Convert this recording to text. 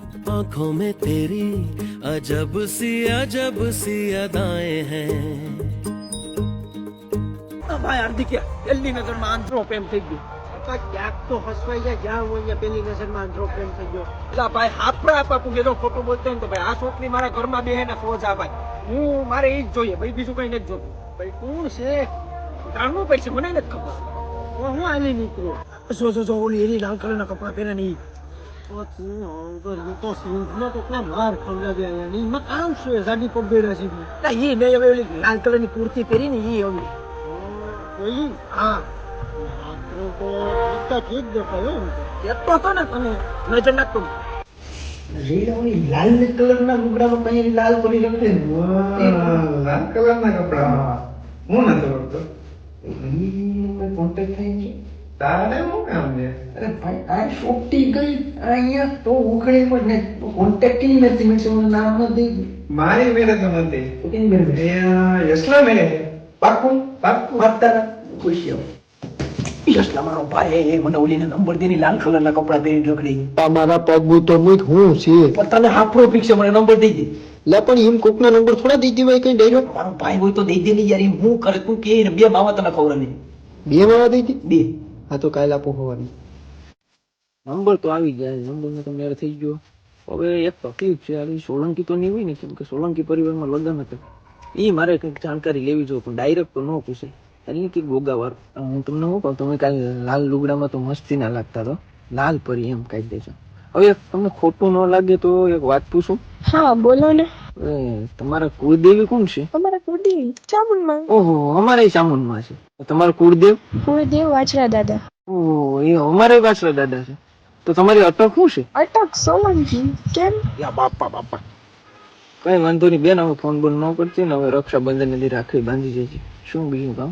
आंखों में तेरी अजब सी अदाएं हैं। ભાઈ હાર્દિક પહેલી નજરમાં આંધળો પ્રેમ થઈ ગયો. ક્યાંક તો હસવાઈ જાય જ્યાં હું અહીંયા પહેલી નજરમાં આંધળો પ્રેમ થઈ ગયો. એટલે ભાઈ આપણા આપા તું કીધો ખોટું બોલતો ને તો ભાઈ આ છોકરી મારા ઘરમાં બેહે ને સોજા ભાઈ હું મારે એ જ જોઈએ ભાઈ બીજું કઈ નથી જોતું. ભાઈ કોણ છે જાણવું પડશે મને નથી ખબર. હું આલી નીકળ્યો જો ઓલી એની લાલ કલરના કપડા પહેરે ને લાલ કલરની કુર્તી પહેરી ને એ હવે હા ઠીક દેખાયો એટલો તો ને તમે નજર નાખતો લાલ કલરના લુગડામાં પહેરી લાલ કરી રાખે લાલ કલરના કપડા હું નથી ઓળખતો. કોન્ટેક્ટ થઈ છે તારે શું કામ છે? અરે ભાઈ આ શોપટી ગઈ અહીંયા તો ઉઘડી પણ ને કોન્ટેક્ટ કેવી નથી મેં તમને નામ નથી મારી મેરે તો નથી. તો કેની મેરે યશલા મેરે છે. પાકું પાક્કું. માતાના ખુશીઓ યશલા મારો ભાઈ મને ઓલીને નંબર દેની લાલ કલરના કપડા પહેરી ઢોકળી મારા પગ તો મુઈ હું છે પણ તને હાફરો ફિક્સ મને નંબર દઈ દે લે પણ એમ કોકના નંબર થોડા દીધી હોય કઈ ડાયરો મારો ભાઈ હોય તો દઈ દે ને યાર એમ હું કરે તું કે બે બાવા તને ખબર નહીં બે માં દીધી બે હા તો કાલે આપો હોવાની નંબર તો આવી ગયા નંબર તો મેળ થઈ ગયો. હવે એક તકલીફ છે આ સોલંકી તો નહીં હોય ને કેમ કે સોલંકી પરિવારમાં લગ્ન હતા એ મારે કંઈક જાણકારી લેવી જોઈએ પણ ડાયરેક્ટ તો ન પૂછે એટલે કે ગોગાવાર હું તમને શું કહું તમે કાલે લાલ લુગડામાં તો મસ્તી ના લાગતા તો લાલ પરી એમ કહી દેજો. હવે તમને ખોટું ન લાગે તો એક વાત પૂછું. હા બોલો ને. તમારા કુળદેવી કોણ છે? અમારા કુળદેવી ચામુંડમાં. ઓહો અમારે ચામુંડમાં છે. તમારા કુળદેવ? કુળદેવ વાછરા દાદા. ઓહ એ અમારે વાછરા દાદા છે. તો તમારી અટક શું છે? અટક સોલંકી. કેમ? યા બાપા બાપા કઈ વાંધો નહીં બેન હવે ફોન બોન ન કરતી ને હવે રક્ષાબંધન ની રાખડી બાંધી જાય છે. શું બીજું કામ?